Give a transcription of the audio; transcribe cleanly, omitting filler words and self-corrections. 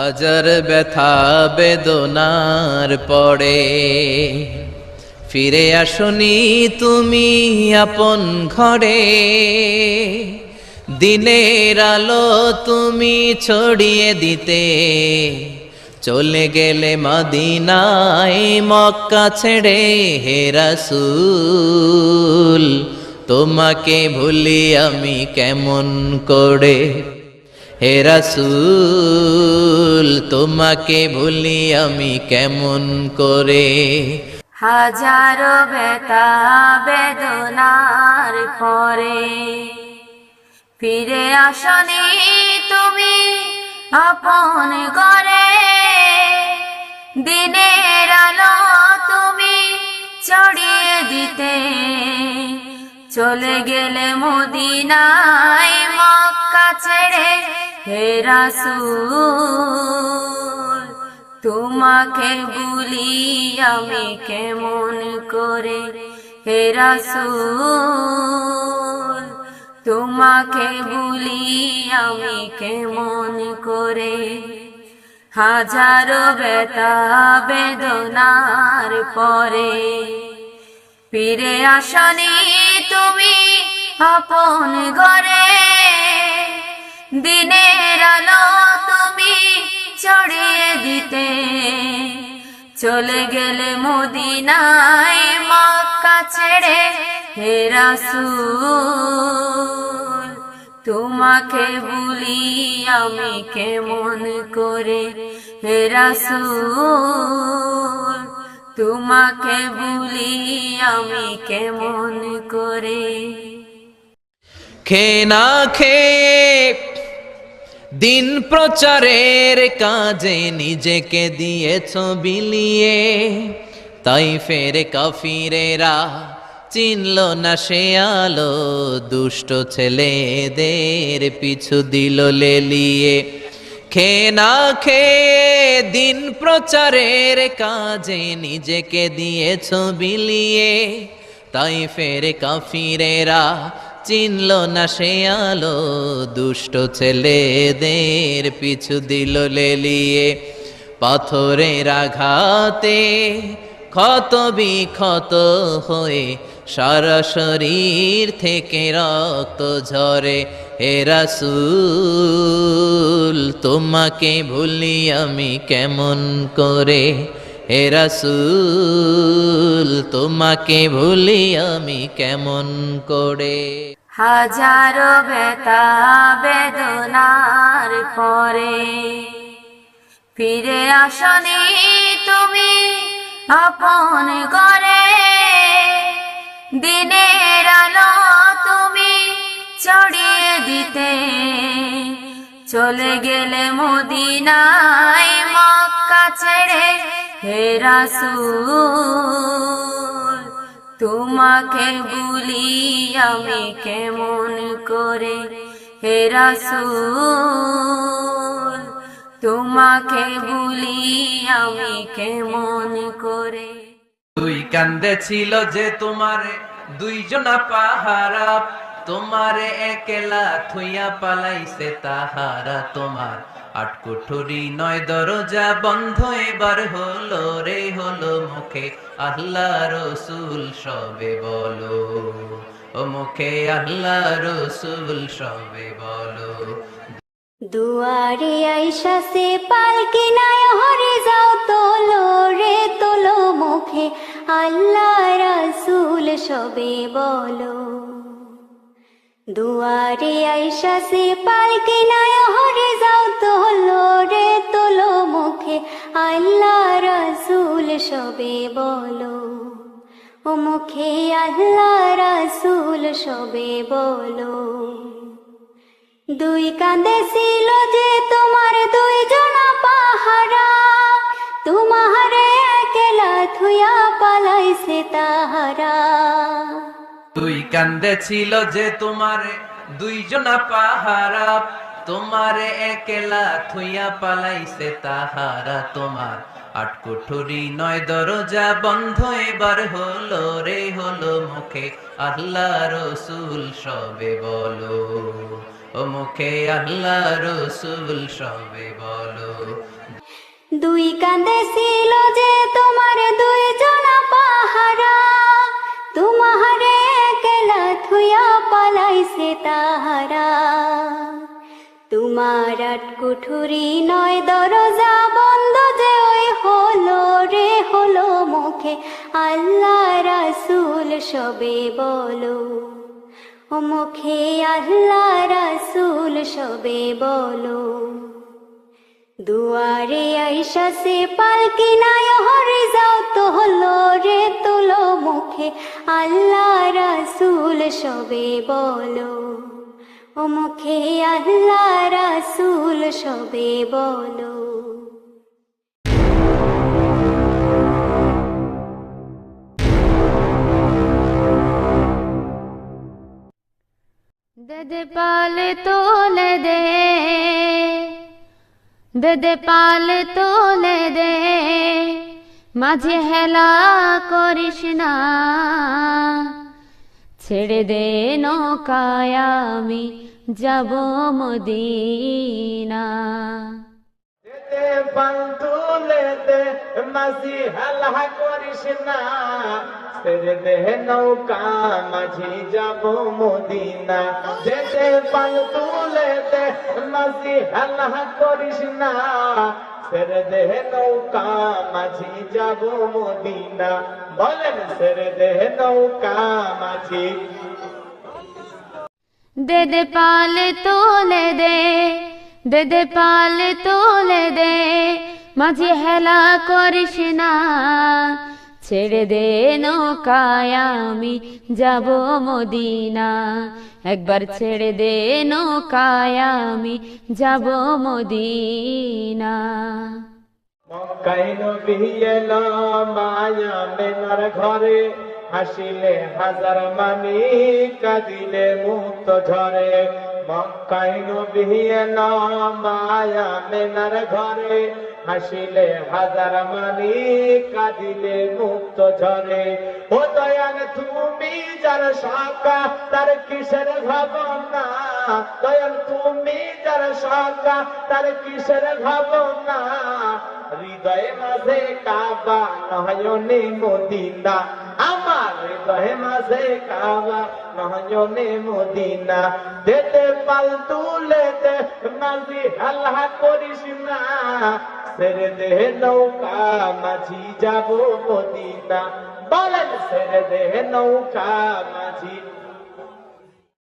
হাজার ব্যথা বেদনার পরে ফিরে আসনি তুমি আপন ঘরে। দিনের আলো তুমি ছড়িয়ে দিতে চলে গেলে মদিনায় মক্কা ছেড়ে। হে রাসূল তোমাকে ভুলি আমি কেমন করে। হে রাসূল তোমাকে ভুলি আমি কেমন করে। হাজারো ব্যথা বেদনার পরে ফিরে আসনি তুমি আপন ঘরে। দিনের আলো তুমি ছড়িয়ে দিতে চলে গেলে মদিনায় মক্কা ছেড়ে। হে রাসূল তোমাকে ভুলি আমি কেমন করে। হে রাসূল তোমাকে ভুলি আমি কেমন করে। হাজারো ব্যথা বেদনার পরে ফিরে আসনি তুমি আপন ঘরে। দিনের আলো তুমি ছড়িয়ে দিতে চলে গেলে মদিনায় মক্কা ছেড়ে। হে রাসূল তোমাকে ভুলি আমি কেমন করে। হে রাসূল তোমাকে ভুলি আমি কেমন করে। খেয়ে না খেয়ে দিন প্রচারের কাজে নিজেকে দিয়েছ বিলিয়ে। তাই ফের কাফিরেরা চিনল না সে আলো, দুষ্ট ছেলেদের পিছু দিল লেলিয়ে। খেয়ে না খেয়ে দিন প্রচারের কাজে নিজেকে দিয়েছ বিলিয়ে। তাই ফের কাফিরেরা চিনল না সে আলো, দুষ্ট ছেলেদের পিছু দিল লেলিয়ে। পাথরের আঘাতে ক্ষত বিক্ষত হয়ে সারা শরীর থেকে রক্ত ঝরে। হে রাসূল তোমাকে ভুলি আমি কেমন করে। হে রাসূল তোমাকে ভুলি আমি কেমন করে। হাজারো ব্যথা বেদনার পরে ফিরে আসনি তুমি আপন ঘরে। দিনের আলো তুমি ছড়িয়ে দিতে চলে গেলে মদিনায় মক্কা ছেড়ে। হে রাসূল তোমাকে ভুলি আমি কেমন করে। হে রাসূল তোমাকে ভুলি আমি কেমন করে। দুই কান্দে ছিল যে তোমারে দুইজনা পাহারা, তোমারে একলা থুইয়া পালাইছে তাহারা। তোমার আট কুঠুরি নয় দরজা বন্ধ এবার হলো রে হলো মুখে আল্লাহ রসুল সবে বলো। ও মুখে আল্লাহ রসুল সবে বলো। দুয়ারে আইসা সে পালকি নাই হরে যাও তোলো রে তোলো মুখে আল্লাহ রাসূল সবে বলো। দুয়ারে আইসা সে পালকি নাই হরে যাও তোলো রে তোলো মুখে আল্লাহ রাসূল সবে বলো। ও মুখে আল্লাহ রাসূল সবে বলো। দুই কাঁধে ছিল যে তোমার দুইজনা পাহারা, তোমারে একলা থুইয়া পালাইছে তাহারা। দুই কান্দে ছিল যে তোমারে দুইজনা পাহারা, তোমারে একলা থুইয়া পালাইছে তাহারা। তোমার আট কুঠুরি নয় দরজা বন্ধ এবার হলো রে হলো মুখে আল্লাহ রসুল সবে বলো। ও ও মুখে আল্লাহ রসুল সবে বলো। দুই কাঁধে ছিল যে তোমার দুই জনা পাহারা, তোমারে একলা থুয়া পালাইছে তাহারা। তোমার আট কুঠুরি নয় দরজা বন্ধ যে ওই হলো রে হলো, মুখে আল্লাহ রাসূল সবে বলো। ও মুখে আল্লাহ রাসূল সবে বলো। দুয়ারে আইসা সে পালকি নাই হরে যাও তোলো রে তোলো, মুখে আল্লাহ রাসূল সবে বলো। ও মুখে আল্লাহ রাসূল সবে বলো। দে পালে তোলে দে, দে পালে তোলে দে, মাঝে হেলা করিস না, ছেড়ে দে নৌকায় আমি যাব মদিনা। দে পাল তুলে দে, মাঝি হেলা করিস না, ছেড়ে দে নৌকা মাঝি যাব মদিনা। দে পাল তুলে দে, মাঝি হেলা করিস না, ছেড়ে দে নৌকা মাঝি যাব মদিনা। বলেন ছেড়ে দে নৌকা মাঝি। দে পালে তোলে দে, দে পালে তোলে দে, মাঝে হেলা করিস না, ছেড়ে দে নৌকায় আমি যাব মদিনা। একবার ছেড়ে দে নৌকায় আমি যাব মদিনা। মক্কায় নবী এলো মায়া মেনার ঘরে, হাসিলে হাজার মানি কাঁদিলে মুক্ত ঝরে। মক্কায় নবী এলো মায়া মেনার ঘরে, হাসিলে হাজার মানি কাঁদিলে মুক্ত ঝরে। ও দয়াল তুমি যার শাখা তার কিসের ভাবনা, দয়াল তুমি যার শাখা তার কিসের ভাবনা। হৃদয়ে মাঝে কাবা নয়নে মদিনা, আমার হৃদয়ে মাঝে কাবা নয়নে মদিনা। দে পাল তুলে দে, মাঝি হাল্লা করিস না, ছেড়ে দে নৌকা মাঝি যাব মদিনা। বলেন ছেড়ে দে নৌকা মাঝি